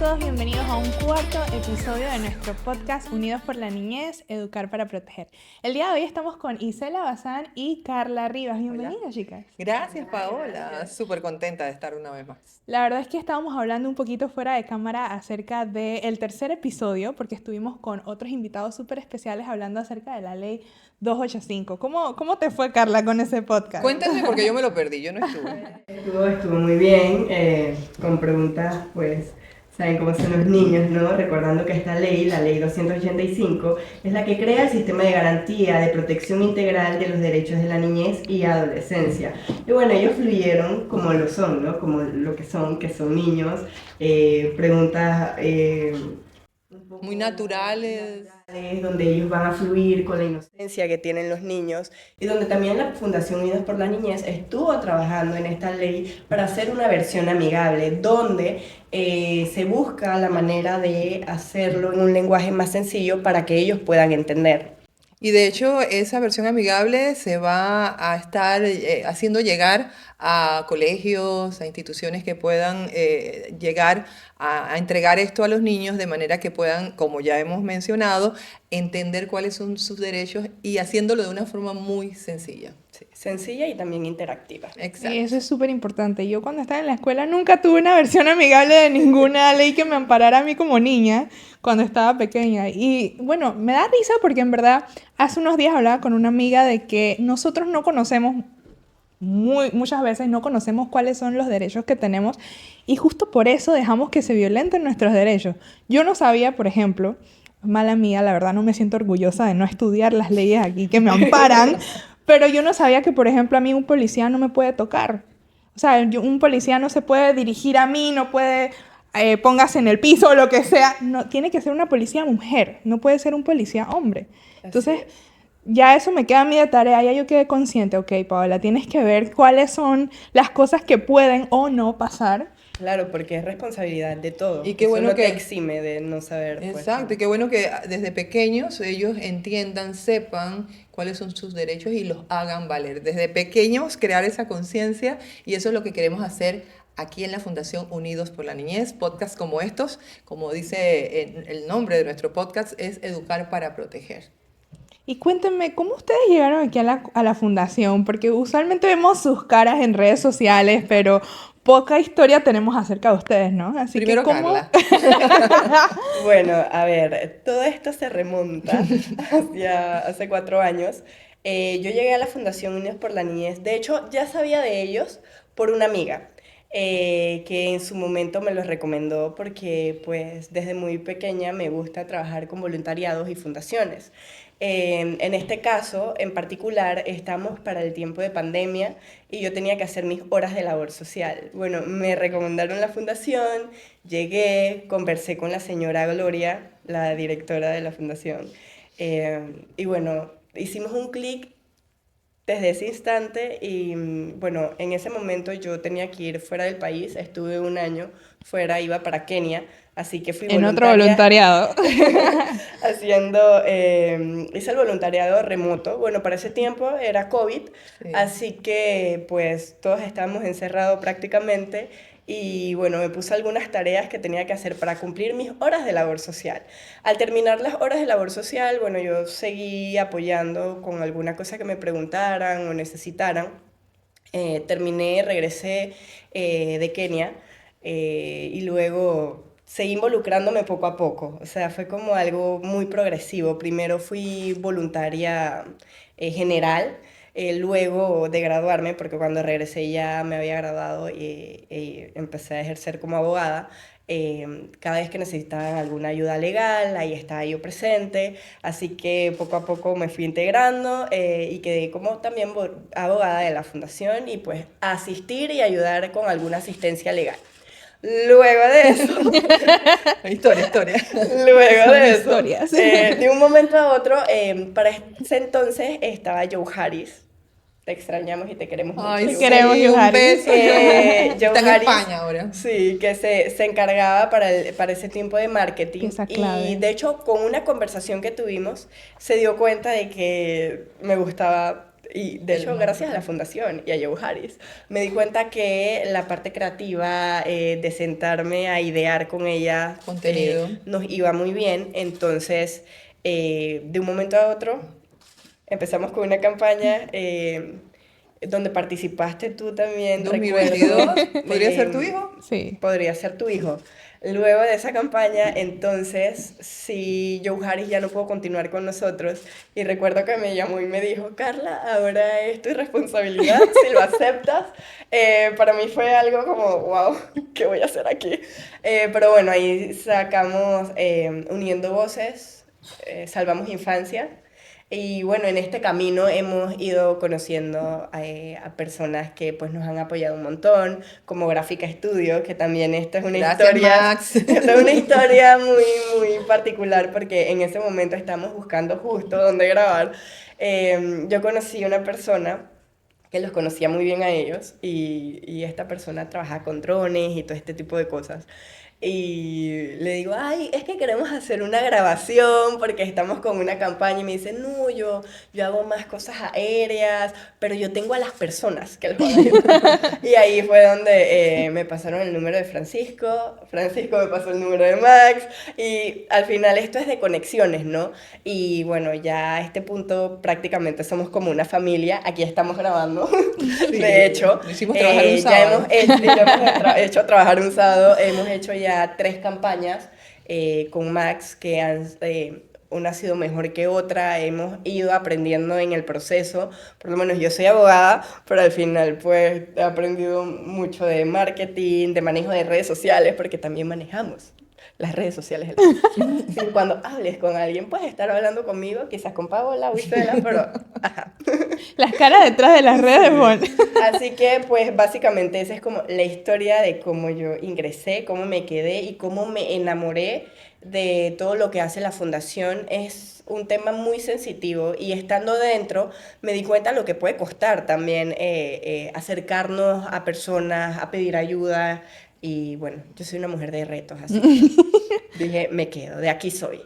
todos bienvenidos a un cuarto episodio de nuestro podcast Unidos por la Niñez, Educar para Proteger. El día de hoy estamos con Isela Bazán y Carla Rivas. Bienvenidas, Hola. chicas. Gracias, Paola. Súper contenta de estar una vez más. La verdad es que estábamos hablando un poquito fuera de cámara acerca del tercer episodio, porque estuvimos con otros invitados súper especiales hablando acerca de la ley 285. ¿Cómo te fue, Carla, con ese podcast? Cuéntame porque yo me lo perdí, yo no estuve. Estuvo muy bien, con preguntas, pues, saben cómo son los niños, ¿no? Recordando que esta ley, la ley 285, es la que crea el sistema de garantía de protección integral de los derechos de la niñez y adolescencia. Y bueno, ellos fluyeron como lo son, ¿no? Como lo que son niños, preguntas... Muy naturales. donde ellos van a fluir con la inocencia que tienen los niños y donde también la Fundación Unidos por la Niñez estuvo trabajando en esta ley para hacer una versión amigable, donde se busca la manera de hacerlo en un lenguaje más sencillo para que ellos puedan entender. Y de hecho, esa versión amigable se va a estar haciendo llegar a colegios, a instituciones que puedan llegar a entregar esto a los niños de manera que puedan, como ya hemos mencionado, entender cuáles son sus derechos y haciéndolo de una forma muy sencilla. Sí, sencilla y también interactiva. Exacto. Y eso es súper importante. Yo cuando estaba en la escuela nunca tuve una versión amigable de ninguna ley que me amparara a mí como niña cuando estaba pequeña. Y bueno, me da risa porque en verdad hace unos días hablaba con una amiga de que nosotros no conocemos, muchas veces no conocemos cuáles son los derechos que tenemos y justo por eso dejamos que se violenten nuestros derechos. Yo no sabía, por ejemplo, mala mía, la verdad no me siento orgullosa de no estudiar las leyes aquí que me amparan, pero yo no sabía que, por ejemplo, a mí un policía no me puede tocar. O sea, un policía no se puede dirigir a mí, no puede póngase en el piso o lo que sea. No, tiene que ser una policía mujer, no puede ser un policía hombre. Entonces, ya eso me queda a mí de tarea, ya yo quedé consciente, ok, Paola, tienes que ver cuáles son las cosas que pueden o no pasar. Claro, porque es responsabilidad de todos. Y qué Eso bueno no te que... exime de no saber. Pues, Exacto, y qué bueno que desde pequeños ellos entiendan, sepan cuáles son sus derechos y los hagan valer. Desde pequeños crear esa conciencia y eso es lo que queremos hacer aquí en la Fundación Unidos por la Niñez. Podcasts como estos, como dice el nombre de nuestro podcast, es Educar para Proteger. Y cuéntenme, ¿cómo ustedes llegaron aquí a la fundación? Porque usualmente vemos sus caras en redes sociales, pero poca historia tenemos acerca de ustedes, ¿no? Así Primero, que, ¿cómo? Carla. Bueno, a ver, todo esto se remonta hacia hace 4 años. Yo llegué a la Fundación Unidos por la Niñez. De hecho, ya sabía de ellos por una amiga que en su momento me los recomendó porque pues desde muy pequeña me gusta trabajar con voluntariados y fundaciones. En este caso, en particular, estamos para el tiempo de pandemia y yo tenía que hacer mis horas de labor social. Bueno, me recomendaron la fundación, llegué, conversé con la señora Gloria, la directora de la fundación, y bueno, hicimos un clic desde ese instante y bueno, en ese momento yo tenía que ir fuera del país, estuve un año fuera, iba para Kenia, así que fui En otro voluntaria voluntariado. hice el voluntariado remoto. Bueno, para ese tiempo era COVID, Sí. así que pues todos estábamos encerrados prácticamente y bueno, me puse algunas tareas que tenía que hacer para cumplir mis horas de labor social. Al terminar las horas de labor social, bueno, yo seguí apoyando con alguna cosa que me preguntaran o necesitaran. Terminé, regresé de Kenia y luego seguí involucrándome poco a poco. O sea, fue como algo muy progresivo. Primero fui voluntaria general, luego de graduarme, porque cuando regresé ya me había graduado y empecé a ejercer como abogada. Cada vez que necesitaban alguna ayuda legal, ahí estaba yo presente, así que poco a poco me fui integrando y quedé como también abogada de la fundación y pues asistir y ayudar con alguna asistencia legal. Luego de eso, Historia. luego Son de eso, historias. de un momento a otro, para ese entonces estaba Joe Harris. Te extrañamos y te queremos mucho. Ay, Te sí, queremos, un Yoharis. beso. Joe Está en Harris, España ahora. sí, que se encargaba para ese tiempo de marketing. Esa clave. Y de hecho, con una conversación que tuvimos, se dio cuenta de que me gustaba y de hecho gracias a la fundación y a Joe Harris, me di cuenta que la parte creativa de sentarme a idear con ella Contenido. nos iba muy bien. Entonces, de un momento a otro, empezamos con una campaña donde participaste tú también, 2022, recuerdo. ¿podría ser tu hijo? Sí. Podría ser tu hijo. Luego de esa campaña, entonces, si Joe Harris ya no pudo continuar con nosotros, y recuerdo que me llamó y me dijo, Carla, ahora es tu responsabilidad, si lo aceptas. Para mí fue algo como, wow, ¿qué voy a hacer aquí? Pero bueno, ahí sacamos Uniendo Voces, Salvamos Infancia. Y bueno, en este camino hemos ido conociendo a personas que pues nos han apoyado un montón, como Gráfica Estudio, que también esta es una Gracias, historia, Max. esta es una historia muy, muy particular porque en ese momento estamos buscando justo dónde grabar. Yo conocí a una persona que los conocía muy bien a ellos y esta persona trabaja con drones y todo este tipo de cosas. Y le digo, ay, es que queremos hacer una grabación porque estamos con una campaña y me dice, no, yo hago más cosas aéreas, pero yo tengo a las personas que los van a ayudar. Y ahí fue donde me pasaron el número de Francisco, Francisco me pasó el número de Max y al final esto es de conexiones, ¿no? Y bueno, ya a este punto prácticamente somos como una familia, aquí estamos grabando, Sí, de hecho. lo hicimos trabajar un Ya sábado. hemos hecho trabajar un sábado, hemos hecho ya 3 campañas con Max que una ha sido mejor que otra, hemos ido aprendiendo en el proceso, por lo menos yo soy abogada, pero al final pues he aprendido mucho de marketing, de manejo de redes sociales, porque también manejamos las redes sociales. Sí, cuando hables con alguien, puedes estar hablando conmigo, quizás con Paola o Isela, pero ajá. Las caras detrás de las redes, bueno. Así que, pues, básicamente esa es como la historia de cómo yo ingresé, cómo me quedé y cómo me enamoré de todo lo que hace la fundación. Es un tema muy sensitivo y estando dentro me di cuenta lo que puede costar también acercarnos a personas, a pedir ayuda. Y bueno, yo soy una mujer de retos, así que dije, me quedo, de aquí soy.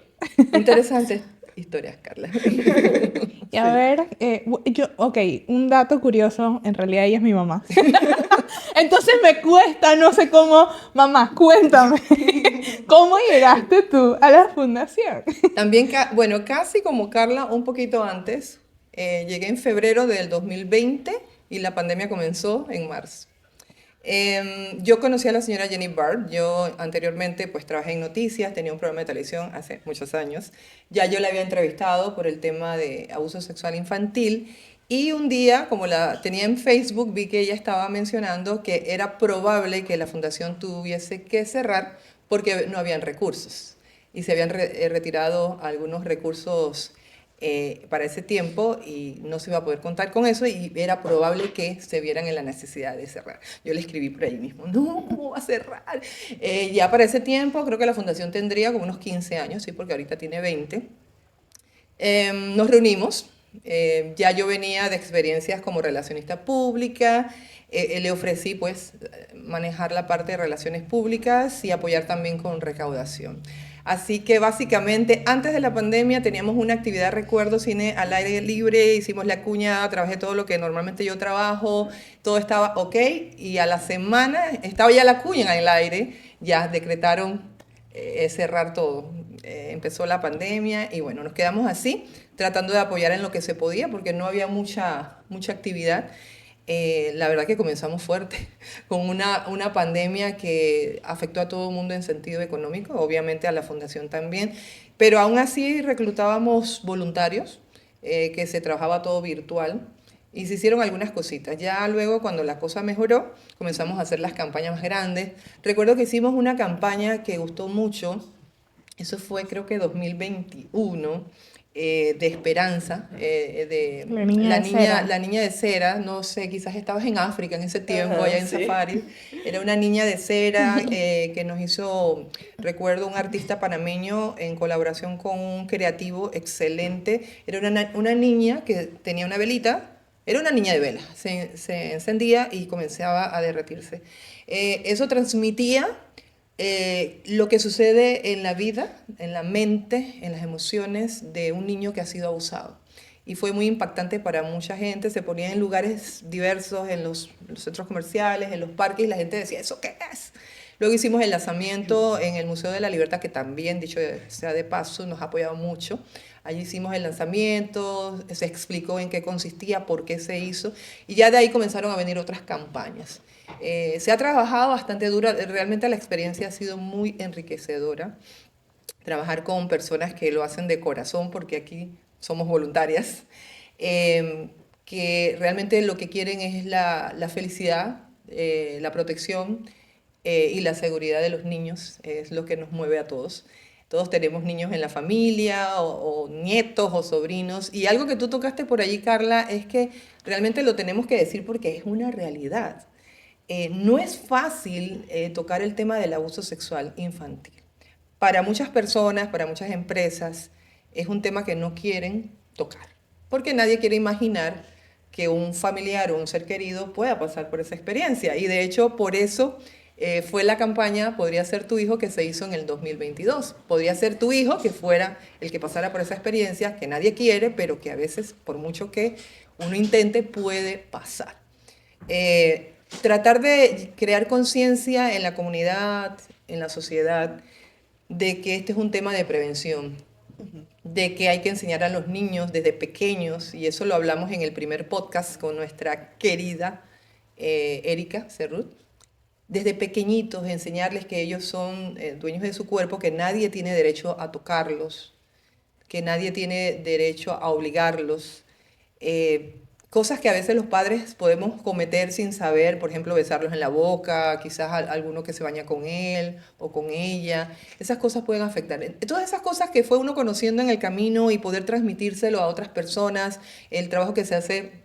Interesantes historias, Carla. Y a ver, ok, un dato curioso, en realidad ella es mi mamá. Entonces me cuesta, no sé cómo, mamá, cuéntame, ¿cómo llegaste tú a la fundación? También, bueno, casi como Carla, un poquito antes. Llegué en febrero del 2020 y la pandemia comenzó en marzo. Yo conocí a la señora Jenny Bard. Yo anteriormente pues trabajé en noticias, tenía un programa de televisión hace muchos años. Ya yo la había entrevistado por el tema de abuso sexual infantil y un día, como la tenía en Facebook, vi que ella estaba mencionando que era probable que la fundación tuviese que cerrar porque no habían recursos y se habían retirado algunos recursos para ese tiempo y no se iba a poder contar con eso y era probable que se vieran en la necesidad de cerrar. Yo le escribí por ahí mismo, no, ¿cómo va a cerrar? Ya para ese tiempo creo que la fundación tendría como unos 15 años, sí, porque ahorita tiene 20. Nos reunimos, ya yo venía de experiencias como relacionista pública, le ofrecí pues manejar la parte de relaciones públicas y apoyar también con recaudación. Así que básicamente antes de la pandemia teníamos una actividad, recuerdo, cine al aire libre, hicimos la cuña, trabajé todo lo que normalmente yo trabajo, todo estaba ok y a la semana estaba ya la cuña en el aire, ya decretaron cerrar todo. Empezó la pandemia y bueno, nos quedamos así, tratando de apoyar en lo que se podía porque no había mucha actividad. La verdad que comenzamos fuerte, con una pandemia que afectó a todo el mundo en sentido económico, obviamente a la fundación también, pero aún así reclutábamos voluntarios, que se trabajaba todo virtual y se hicieron algunas cositas. Ya luego cuando la cosa mejoró, comenzamos a hacer las campañas más grandes. Recuerdo que hicimos una campaña que gustó mucho, eso fue creo que 2021, de Esperanza, de la niña de cera, no sé, quizás estabas en África en ese tiempo, Ajá, allá en sí. Safari, era una niña de cera que nos hizo, recuerdo, un artista panameño en colaboración con un creativo excelente, era una niña que tenía una velita, era una niña de vela, se encendía y comenzaba a derretirse. Eso transmitía lo que sucede en la vida, en la mente, en las emociones de un niño que ha sido abusado. y fue muy impactante para mucha gente. Se ponían en lugares diversos, en los centros comerciales, en los parques, y la gente decía, ¿eso qué es? Luego hicimos el lanzamiento en el Museo de la Libertad, que también, dicho sea de paso, nos ha apoyado mucho. Allí hicimos el lanzamiento, se explicó en qué consistía, por qué se hizo, y ya de ahí comenzaron a venir otras campañas. Se ha trabajado bastante duro, realmente la experiencia ha sido muy enriquecedora. Trabajar con personas que lo hacen de corazón, porque aquí somos voluntarias, que realmente lo que quieren es la felicidad, la protección y la seguridad de los niños, es lo que nos mueve a todos. Todos tenemos niños en la familia o nietos o sobrinos. Y algo que tú tocaste por allí, Carla, es que realmente lo tenemos que decir porque es una realidad. No es fácil tocar el tema del abuso sexual infantil. Para muchas personas, para muchas empresas, es un tema que no quieren tocar, porque nadie quiere imaginar que un familiar o un ser querido pueda pasar por esa experiencia. Y de hecho, por eso fue la campaña Podría ser tu hijo, que se hizo en el 2022. Podría ser tu hijo que fuera el que pasara por esa experiencia, que nadie quiere, pero que a veces, por mucho que uno intente, puede pasar. Tratar de crear conciencia en la comunidad, en la sociedad, de que este es un tema de prevención, de que hay que enseñar a los niños desde pequeños, y eso lo hablamos en el primer podcast con nuestra querida Erika Cerrut, desde pequeñitos enseñarles que ellos son dueños de su cuerpo, que nadie tiene derecho a tocarlos, que nadie tiene derecho a obligarlos. Cosas que a veces los padres podemos cometer sin saber, por ejemplo, besarlos en la boca, quizás alguno que se baña con él o con ella. Esas cosas pueden afectar. Todas esas cosas que fue uno conociendo en el camino y poder transmitírselo a otras personas, el trabajo que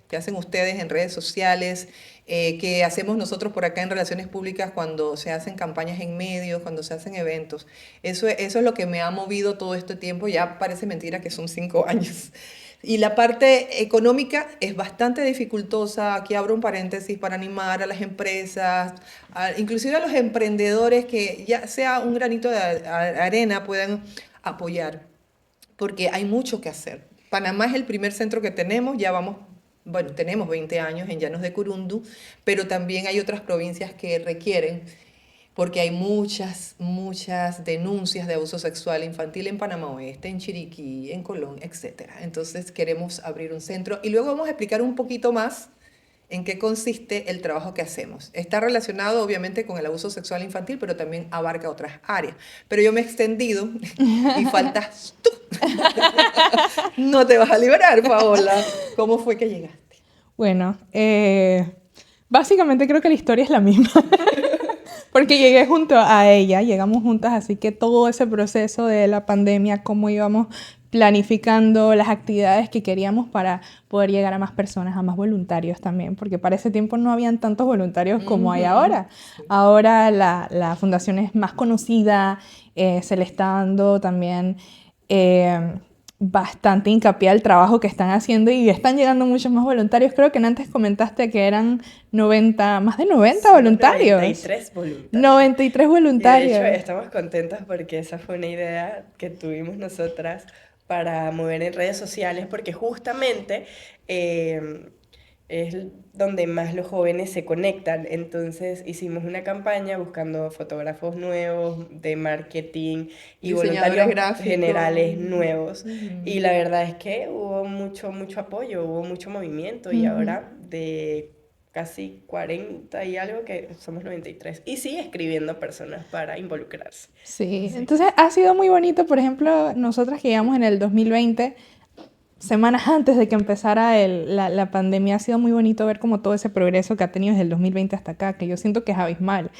que hacen ustedes en redes sociales, que hacemos nosotros por acá en Relaciones Públicas cuando se hacen campañas en medios, cuando se hacen eventos. Eso es lo que me ha movido todo este tiempo. Ya parece mentira que son 5 años. Y la parte económica es bastante dificultosa. Aquí abro un paréntesis para animar a las empresas, inclusive a los emprendedores, que ya sea un granito de arena puedan apoyar, porque hay mucho que hacer. Panamá es el primer centro que tenemos, ya vamos, bueno, tenemos 20 años en Llanos de Curundú, pero también hay otras provincias que requieren, porque hay muchas denuncias de abuso sexual infantil en Panamá Oeste, en Chiriquí, en Colón, etc. Entonces queremos abrir un centro y luego vamos a explicar un poquito más en qué consiste el trabajo que hacemos. Está relacionado obviamente con el abuso sexual infantil, pero también abarca otras áreas. Pero yo me he extendido y faltas tú. No te vas a liberar, Paola. ¿Cómo fue que llegaste? Bueno, básicamente creo que la historia es la misma. Porque llegué junto a ella, llegamos juntas, así que todo ese proceso de la pandemia, cómo íbamos planificando las actividades que queríamos para poder llegar a más personas, a más voluntarios también, porque para ese tiempo no habían tantos voluntarios como hay ahora. Ahora la fundación es más conocida, se le está dando también bastante hincapié al trabajo que están haciendo y están llegando muchos más voluntarios. Creo que antes comentaste que eran 90, más de 90 voluntarios. 93 voluntarios. 93 voluntarios. Y de hecho, estamos contentas porque esa fue una idea que tuvimos nosotras para mover en redes sociales, porque justamente es donde más los jóvenes se conectan. Entonces hicimos una campaña buscando fotógrafos nuevos de marketing y voluntarios generales nuevos. Y la verdad es que hubo mucho apoyo, hubo mucho movimiento, y ahora de casi 40 y algo que somos 93. Y sigue escribiendo personas para involucrarse. Sí, entonces ha sido muy bonito. Por ejemplo, nosotras que llegamos en el 2020, semanas antes de que empezara la pandemia, ha sido muy bonito ver como todo ese progreso que ha tenido desde el 2020 hasta acá, que yo siento que es abismal.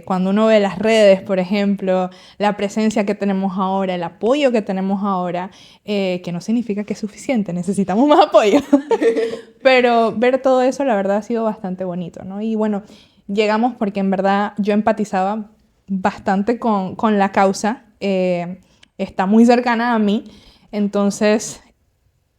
Cuando uno ve las redes, por ejemplo, la presencia que tenemos ahora, el apoyo que tenemos ahora, que no significa que es suficiente, necesitamos más apoyo. Pero ver todo eso, la verdad, ha sido bastante bonito, ¿no? Y bueno, llegamos porque en verdad yo empatizaba bastante con la causa, está muy cercana a mí, entonces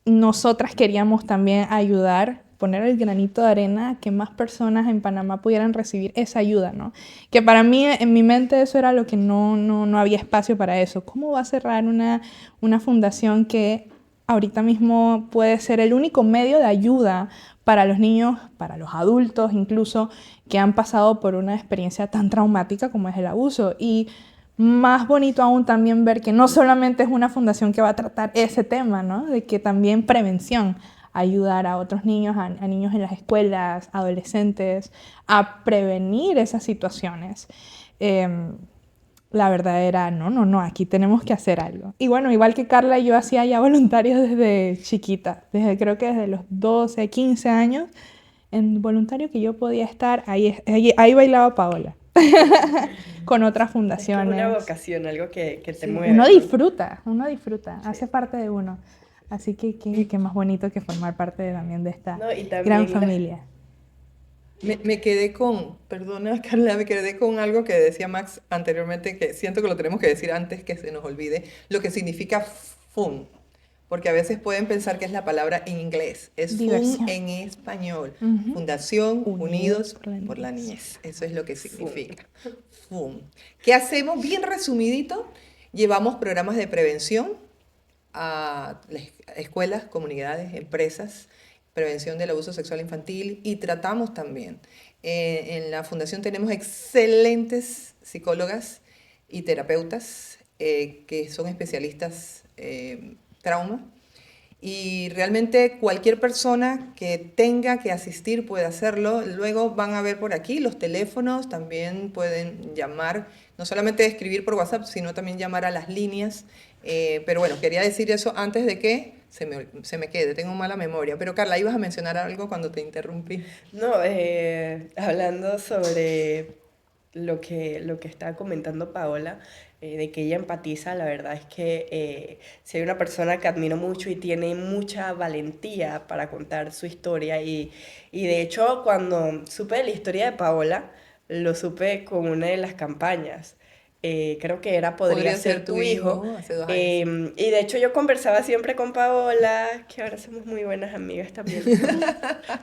nosotras queríamos también ayudar, poner el granito de arena a que más personas en Panamá pudieran recibir esa ayuda, ¿no? Que para mí, en mi mente, eso era lo que no había espacio para eso. ¿Cómo va a cerrar una fundación que ahorita mismo puede ser el único medio de ayuda para los niños, para los adultos incluso, que han pasado por una experiencia tan traumática como es el abuso. Y más bonito aún también ver que no solamente es una fundación que va a tratar ese tema, ¿no? De que también prevención, ayudar a otros niños, a niños en las escuelas, adolescentes, a prevenir esas situaciones. La verdad era, no, aquí tenemos que hacer algo. Y bueno, igual que Carla, yo hacía ya voluntarios desde chiquita, creo que desde los 12, 15 años, en voluntario que yo podía estar, ahí bailaba Paola, con otras Es que es una fundaciones. vocación, algo que te Sí, mueve, uno ¿no? disfruta, Sí. hace parte de uno. Así que qué más bonito que formar parte también de esta No, y gran también familia. Me quedé con, perdona Carla, me quedé con algo que decía Max anteriormente, que siento que lo tenemos que decir antes que se nos olvide, lo que significa FUN, porque a veces pueden pensar que es la palabra en inglés, es FUN Diversión. en español, Ujú. Fundación Unidos Unidos por la por la Niñez. Niñez, eso es lo que Fun. significa FUN. ¿Qué hacemos? Bien resumidito, llevamos programas de prevención a las escuelas, comunidades, empresas, prevención del abuso sexual infantil y tratamos también. En la fundación tenemos excelentes psicólogas y terapeutas que son especialistas trauma y realmente cualquier persona que tenga que asistir puede hacerlo. Luego van a ver por aquí los teléfonos, también pueden llamar, no solamente escribir por WhatsApp, sino también llamar a las líneas. Pero bueno, quería decir eso antes de que se me quede, tengo mala memoria. Pero Carla, ibas a mencionar algo cuando te interrumpí. No, hablando sobre lo que estaba comentando Paola, de que ella empatiza, la verdad es que si hay una persona que admiro mucho y tiene mucha valentía para contar su historia y de hecho cuando supe de la historia de Paola, lo supe con una de las campañas. Creo que era Podría Podría ser ser tu tu hijo. hijo hace 2 años, sí. Y de hecho yo conversaba siempre con Paola, que ahora somos muy buenas amigas también.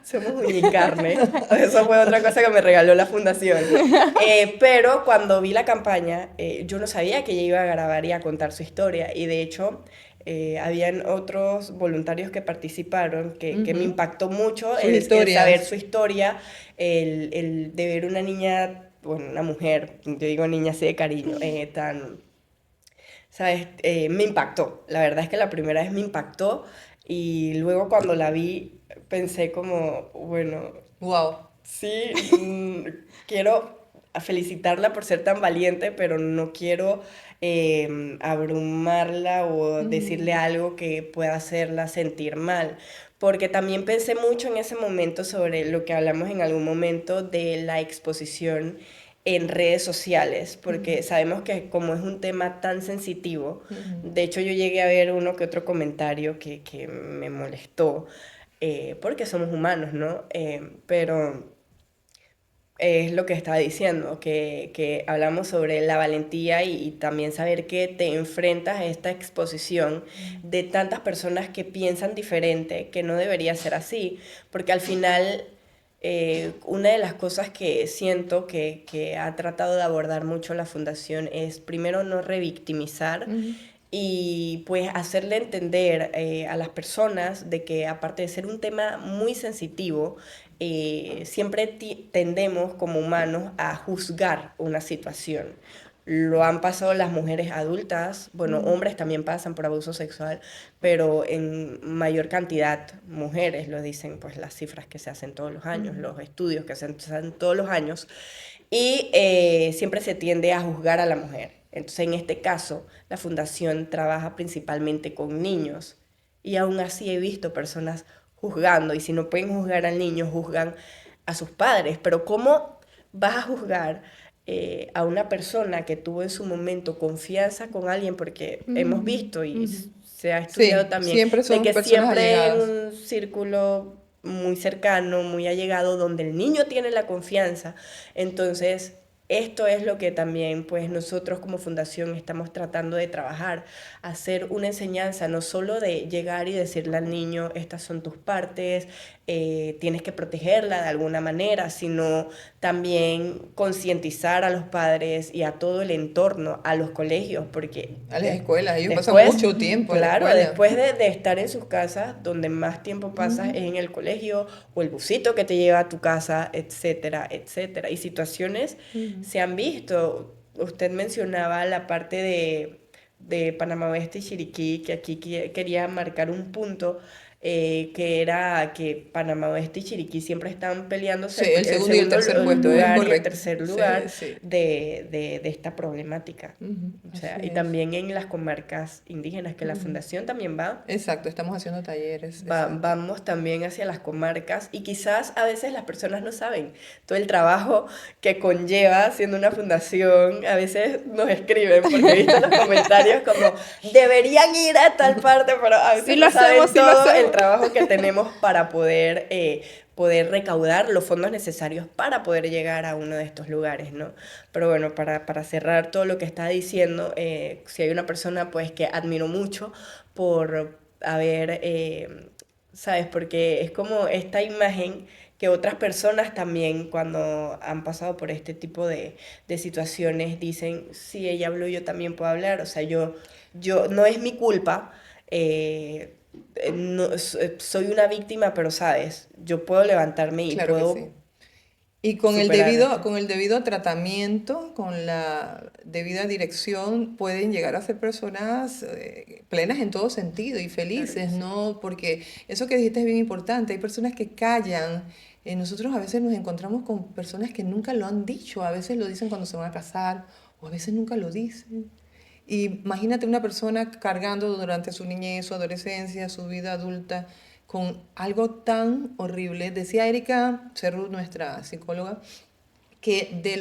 Somos uñicarne. Eso fue otra cosa que me regaló la fundación. Pero cuando vi la campaña, yo no sabía que ella iba a grabar y a contar su historia. Y de hecho, habían otros voluntarios que participaron que me Ujú. impactó mucho Sus el saber historias. su historia, el de ver una niña, bueno, una mujer, yo digo niña así de cariño, tan, ¿sabes? Me impactó. La verdad es que la primera vez me impactó y luego cuando la vi pensé como, bueno, Wow. sí, quiero felicitarla por ser tan valiente, pero no quiero abrumarla o decirle Mm. algo que pueda hacerla sentir mal. Porque también pensé mucho en ese momento sobre lo que hablamos en algún momento de la exposición en redes sociales, porque sabemos que como es un tema tan sensitivo, Ujú. de hecho yo llegué a ver uno que otro comentario que me molestó, porque somos humanos, ¿no? Pero es lo que estaba diciendo, que hablamos sobre la valentía y también saber que te enfrentas a esta exposición de tantas personas que piensan diferente, que no debería ser así, porque al final una de las cosas que siento que ha tratado de abordar mucho la fundación es primero no revictimizar Ujú. y pues hacerle entender a las personas de que aparte de ser un tema muy sensitivo, siempre tendemos como humanos a juzgar una situación. Lo han pasado las mujeres adultas, bueno, hombres también pasan por abuso sexual, pero en mayor cantidad mujeres, lo dicen pues las cifras que se hacen todos los años, Ujú. los estudios que se hacen todos los años, y siempre se tiende a juzgar a la mujer. Entonces, en este caso, la fundación trabaja principalmente con niños y aún así he visto personas juzgando y si no pueden juzgar al niño, juzgan a sus padres. Pero ¿cómo vas a juzgar a una persona que tuvo en su momento confianza con alguien? Porque hemos Ujú, visto y ujú. se ha estudiado Sí, también siempre de son que personas siempre en allegadas. un círculo muy cercano, muy allegado, donde el niño tiene la confianza, entonces esto es lo que también pues nosotros como fundación estamos tratando de trabajar, hacer una enseñanza, no solo de llegar y decirle al niño, estas son tus partes, tienes que protegerla de alguna manera, sino también concientizar a los padres y a todo el entorno, a los colegios, porque A las escuelas, ellos pasan después, mucho tiempo en la claro, escuela. después de estar en sus casas, donde más tiempo pasas es en el colegio o el busito que te lleva a tu casa, etcétera, etcétera. Y situaciones se han visto. Usted mencionaba la parte de Panamá Oeste y Chiriquí, que aquí quería marcar un punto, que era que Panamá Oeste y Chiriquí siempre están peleándose Sí, el el segundo y el segundo tercer puesto, es lugar y el correcto. tercer Sí, lugar sí. de esta problemática. O sea, Así y es. también en las comarcas indígenas, que la fundación también va. Exacto, estamos haciendo talleres, exacto. Vamos también hacia las comarcas y quizás a veces las personas no saben todo el trabajo que conlleva siendo una fundación. A veces nos escriben porque he visto los comentarios como deberían ir a tal parte, pero a veces Sí lo no saben hacemos, sí lo todo el hacemos. trabajo que tenemos para poder recaudar los fondos necesarios para poder llegar a uno de estos lugares, ¿no? Pero bueno, para cerrar todo lo que está diciendo, si hay una persona pues que admiro mucho por haber, ¿sabes? Porque es como esta imagen que otras personas también cuando han pasado por este tipo de situaciones dicen, si ella habló, yo también puedo hablar, o sea, yo no es mi culpa, no, soy una víctima, pero sabes, yo puedo levantarme y Claro que sí. puedo Y superar esto. con el debido tratamiento, con la debida dirección, pueden llegar a ser personas plenas en todo sentido y Claro que felices, sí. ¿no? Porque eso que dijiste es bien importante. Hay personas que callan. Nosotros a veces nos encontramos con personas que nunca lo han dicho. A veces lo dicen cuando se van a casar o a veces nunca lo dicen. Y imagínate una persona cargando durante su niñez, su adolescencia, su vida adulta, con algo tan horrible. Decía Erika Cerrut, nuestra psicóloga, que de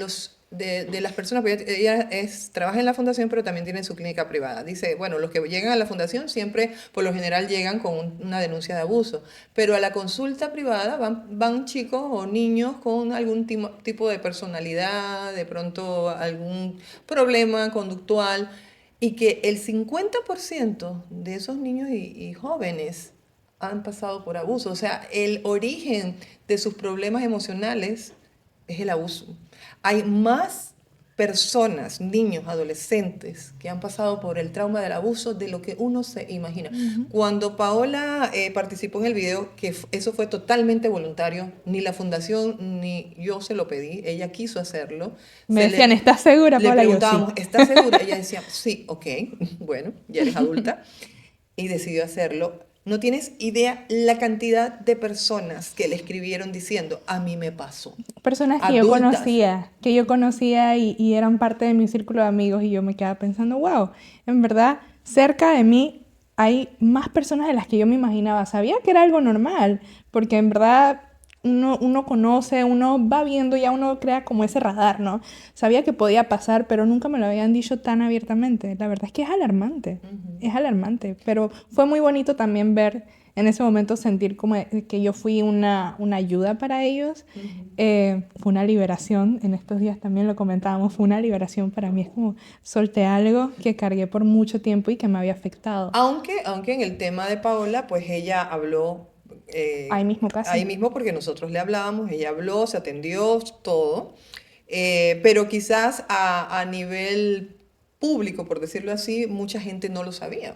las personas, pues trabaja en la fundación, pero también tiene su clínica privada. Dice, bueno, los que llegan a la fundación siempre, por lo general, llegan con una denuncia de abuso, pero a la consulta privada van chicos o niños con algún tipo de personalidad, de pronto algún problema conductual, y que el 50% de esos niños y jóvenes han pasado por abuso. O sea, el origen de sus problemas emocionales es el abuso. Hay más personas, niños, adolescentes, que han pasado por el trauma del abuso de lo que uno se imagina. Cuando Paola participó en el video, que eso fue totalmente voluntario, ni la fundación ni yo se lo pedí, ella quiso hacerlo. Me decían, ¿estás segura, Le Paula? Yo sí. preguntábamos, ¿estás segura? Ella decía, sí, ok, bueno, ya eres adulta, y decidió hacerlo. No tienes idea la cantidad de personas que le escribieron diciendo, a mí me pasó. Personas Adultas. que yo conocía y eran parte de mi círculo de amigos y yo me quedaba pensando, wow, en verdad, cerca de mí hay más personas de las que yo me imaginaba. Sabía que era algo normal, porque en verdad uno conoce, uno va viendo, ya uno crea como ese radar, ¿no? Sabía que podía pasar, pero nunca me lo habían dicho tan abiertamente. La verdad es que es alarmante, pero fue muy bonito también ver en ese momento sentir como que yo fui una ayuda para ellos. Fue una liberación, en estos días también lo comentábamos, fue una liberación para mí, es como solté algo que cargué por mucho tiempo y que me había afectado. Aunque en el tema de Paola, pues ella habló Ahí mismo ahí casi. mismo porque nosotros le hablábamos, ella habló, se atendió, todo, pero quizás a nivel público, por decirlo así, mucha gente no lo sabía,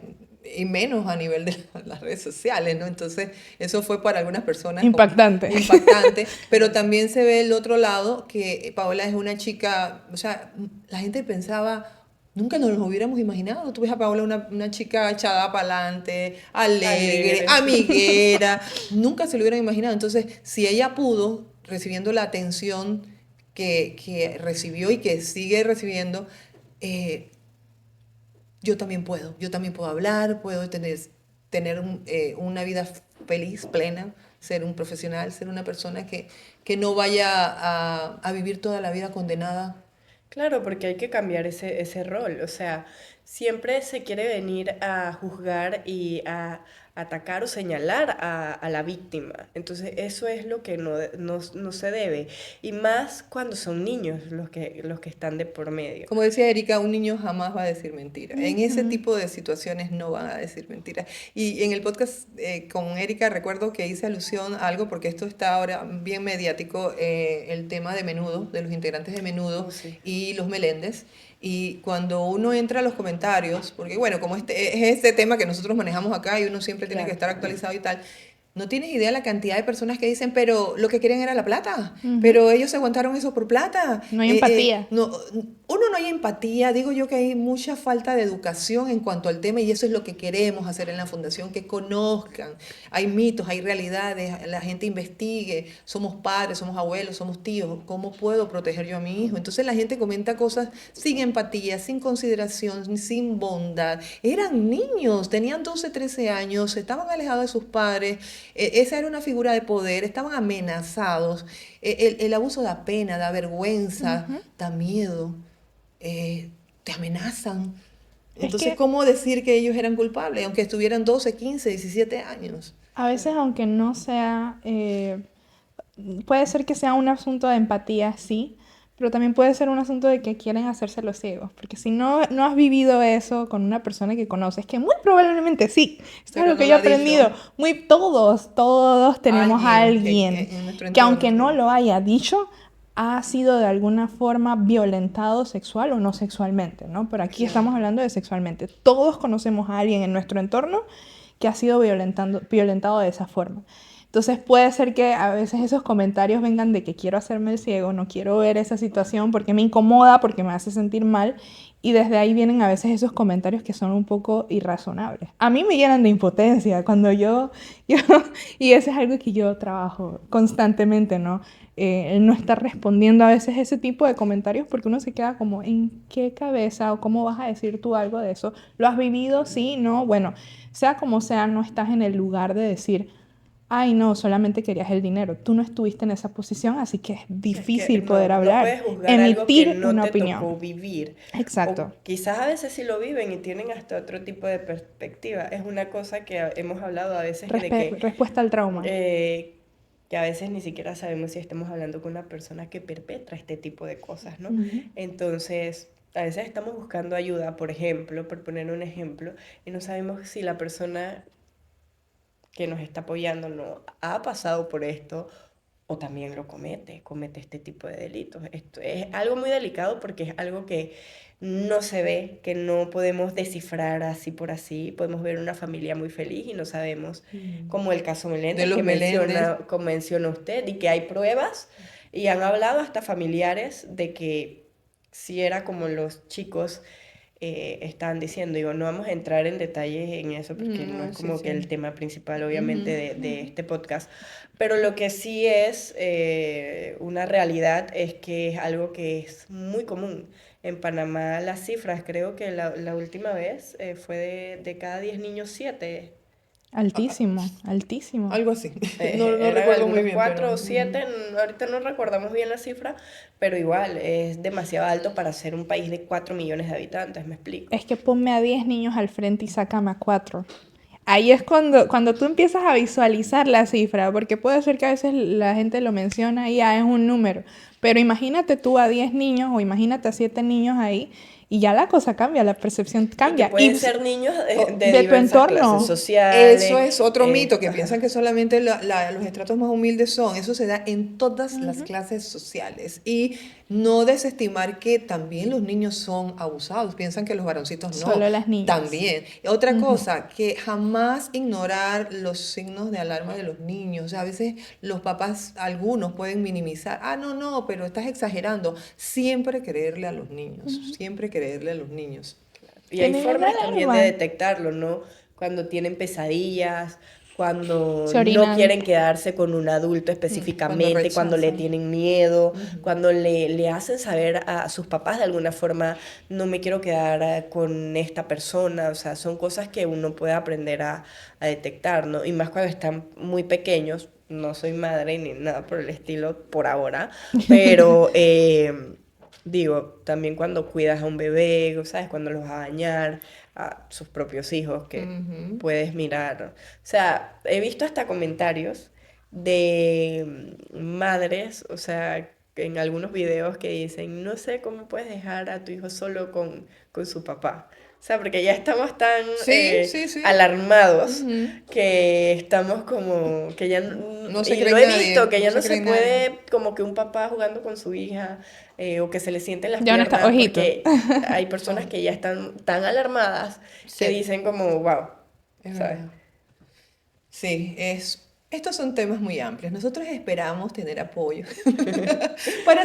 y menos a nivel de las redes sociales, ¿no? Entonces, eso fue para algunas personas como Impactante. impactante, pero también se ve el otro lado, que Paola es una chica, o sea, la gente pensaba... Nunca nos lo hubiéramos imaginado. Tú ves a Paola, una chica echada para adelante, alegre, Alegre. amiguera. Nunca se lo hubieran imaginado. Entonces, si ella pudo, recibiendo la atención que recibió y que sigue recibiendo, eh, yo también puedo. Yo también puedo hablar, puedo tener una vida feliz, plena, ser un profesional, ser una persona que no vaya a vivir toda la vida condenada. Claro, porque hay que cambiar ese rol. O sea, siempre se quiere venir a juzgar y atacar o señalar a la víctima. Entonces eso es lo que no se debe. Y más cuando son niños los que están de por medio. Como decía Erika, un niño jamás va a decir mentira. En ese Ujú. tipo de situaciones no van a decir mentiras. Y en el podcast con Erika recuerdo que hice alusión a algo, porque esto está ahora bien mediático, el tema de Menudo, de los integrantes de Menudo Oh, sí. y los Meléndez. Y cuando uno entra a los comentarios, porque bueno, como es este tema que nosotros manejamos acá y uno siempre tiene que Claro. estar actualizado y tal, no tienes idea la cantidad de personas que dicen, pero lo que querían era la plata, Ujú. pero ellos se aguantaron eso por plata. No hay empatía. No, uno, no hay empatía, digo yo que hay mucha falta de educación en cuanto al tema, y eso es lo que queremos hacer en la fundación, que conozcan. Hay mitos, hay realidades, la gente investigue, somos padres, somos abuelos, somos tíos, ¿cómo puedo proteger yo a mi hijo? Entonces la gente comenta cosas sin empatía, sin consideración, sin bondad. Eran niños, tenían 12, 13 años, estaban alejados de sus padres, esa era una figura de poder, estaban amenazados. El abuso da pena, da vergüenza, Ujú. da miedo, te amenazan. Es Entonces, que ¿cómo decir que ellos eran culpables, aunque estuvieran 12, 15, 17 años? a veces, aunque no sea, puede ser que sea un asunto de empatía, sí, pero también puede ser un asunto de que quieren hacerse los ciegos, porque si no has vivido eso con una persona que conoces, que muy probablemente sí, esto es Pero lo no que lo yo he ha dicho aprendido, todos tenemos a alguien alguien en nuestro que entorno. aunque no Sí. lo haya dicho, ha sido de alguna forma violentado sexual o no sexualmente, ¿no? Pero aquí Claro. estamos hablando de sexualmente. Todos conocemos a alguien en nuestro entorno que ha sido violentado de esa forma. Entonces puede ser que a veces esos comentarios vengan de que quiero hacerme el ciego, no quiero ver esa situación porque me incomoda, porque me hace sentir mal, y desde ahí vienen a veces esos comentarios que son un poco irrazonables. A mí me llenan de impotencia cuando yo y eso es algo que yo trabajo constantemente, ¿no? El no estar respondiendo a veces ese tipo de comentarios porque uno se queda como, ¿en qué cabeza o cómo vas a decir tú algo de eso? ¿Lo has vivido? Sí, no, bueno, sea como sea, no estás en el lugar de decir, ay, no, solamente querías el dinero. Tú no estuviste en esa posición, así que es Es que difícil poder no hablar, puedes juzgar algo que emitir no una te opinión. tocó vivir. Exacto. O quizás a veces sí lo viven y tienen hasta otro tipo de perspectiva. Es una cosa que hemos hablado a veces de Respuesta al trauma. eh, que a veces ni siquiera sabemos si estamos hablando con una persona que perpetra este tipo de cosas, ¿no? Ujú. Entonces, a veces estamos buscando ayuda, por ejemplo, por poner un ejemplo, y no sabemos si la persona que nos está apoyando no ha pasado por esto o también lo comete este tipo de delitos. Esto es algo muy delicado porque es algo que no se ve, que no podemos descifrar así por así. Podemos ver una familia muy feliz y no sabemos, como el caso De Meléndez los que Meléndez. como menciona usted, y que hay pruebas y han hablado hasta familiares de que si era como los chicos estaban diciendo. Digo, no vamos a entrar en detalles en eso porque no es Sí, como que el sí. tema principal, obviamente, Ujú. de este podcast. Pero lo que sí es una realidad es que es algo que es muy común. En Panamá las cifras, creo que la última vez fue de cada 10 niños, 7. Altísimo, altísimo. Algo así. No, no Eran recuerdo muy algunos bien, pero 4 o 7, ahorita no recordamos bien la cifra, pero igual es demasiado alto para ser un país de 4 millones de habitantes, me explico. Es que ponme a 10 niños al frente y sácame a 4. Ahí es cuando tú empiezas a visualizar la cifra, porque puede ser que a veces la gente lo menciona y ya es un número, pero imagínate tú a 10 niños o imagínate a 7 niños ahí y ya la cosa cambia, la percepción Y que cambia. pueden ser niños de De tu diversas clases entorno, eso sociales. es otro mito, que Ajá. piensan que solamente los estratos más humildes son. Eso se da en todas las ujú, clases sociales. Y no desestimar que también los niños son abusados. Piensan que los varoncitos no. solo las niñas. También. Otra Ujú. cosa, que jamás ignorar los signos de alarma de los niños. O sea, a veces los papás, algunos pueden minimizar. Ah, no, no, pero estás exagerando. Siempre creerle a los niños. Siempre creerle a los niños. Y hay Tienen una formas también de alarma, detectarlo, ¿no? Cuando tienen pesadillas, cuando se no orinan. quieren quedarse con un adulto Cuando específicamente, cuando le rechazan. tienen miedo, Ujú. cuando le hacen saber a sus papás de alguna forma, no me quiero quedar con esta persona. O sea, son cosas que uno puede aprender a detectar, ¿no? Y más cuando están muy pequeños. No soy madre ni nada por el estilo por ahora, pero Digo, también cuando cuidas a un bebé, ¿sabes? Cuando los vas a bañar, a sus propios hijos, que Ujú. puedes mirar. O sea, he visto hasta comentarios de madres, o sea, en algunos videos que dicen, no sé cómo puedes dejar a tu hijo solo con su papá. O sea, porque ya estamos tan Sí, sí, sí. alarmados Ujú. que estamos como, que ya, No se y cree lo he visto, nadie, que no ya no se se cree nadie. puede como que un papá jugando con su hija o que se le sienten las Ya no está, piernas, ojito. porque hay personas No, que ya están tan alarmadas que sí, dicen como, wow, es ¿sabes? verdad. Sí, estos son temas muy amplios. Nosotros esperamos tener apoyo para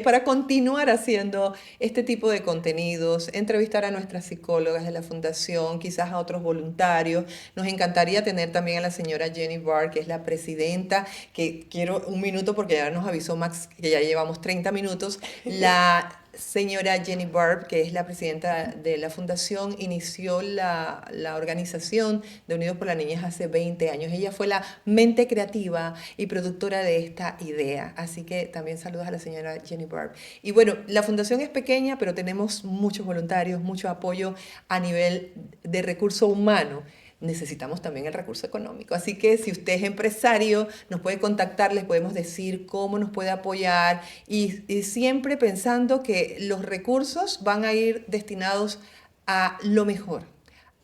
para continuar haciendo este tipo de contenidos, entrevistar a nuestras psicólogas de la fundación, quizás a otros voluntarios. Nos encantaría tener también a la señora Jenny Barr, que es la presidenta, que quiero un minuto porque ya nos avisó Max que ya llevamos 30 minutos. La señora Jenny Barb, que es la presidenta de la fundación, inició la organización de Unidos por la Niñez hace 20 años. Ella fue la mente creativa y productora de esta idea. Así que también saludos a la señora Jenny Barb. Y bueno, la fundación es pequeña, pero tenemos muchos voluntarios, mucho apoyo a nivel de recurso humano. Necesitamos también el recurso económico. Así que si usted es empresario, nos puede contactar, les podemos decir cómo nos puede apoyar y siempre pensando que los recursos van a ir destinados a lo mejor,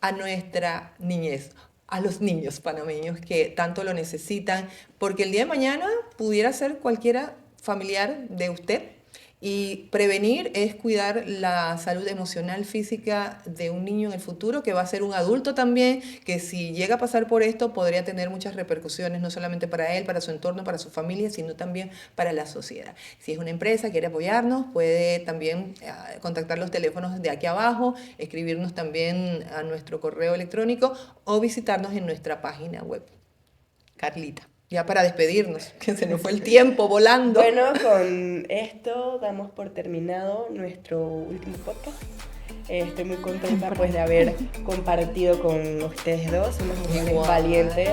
a nuestra niñez, a los niños panameños que tanto lo necesitan, porque el día de mañana pudiera ser cualquiera familiar de usted. Y prevenir es cuidar la salud emocional, física de un niño en el futuro, que va a ser un adulto también, que si llega a pasar por esto podría tener muchas repercusiones, no solamente para él, para su entorno, para su familia, sino también para la sociedad. Si es una empresa, quiere apoyarnos, puede también contactar los teléfonos de aquí abajo, escribirnos también a nuestro correo electrónico o visitarnos en nuestra página web. Carlita, ya para despedirnos, que se nos fue el tiempo volando. Bueno, con esto damos por terminado nuestro último podcast. Estoy muy contenta pues de haber compartido con ustedes dos, unas mujeres Igual. valientes,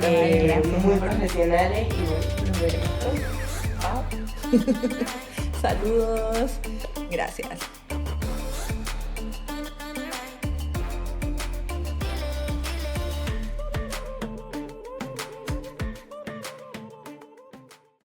Ay, gracias. muy profesionales y bueno, nos veremos pronto. Chao. Saludos. Gracias.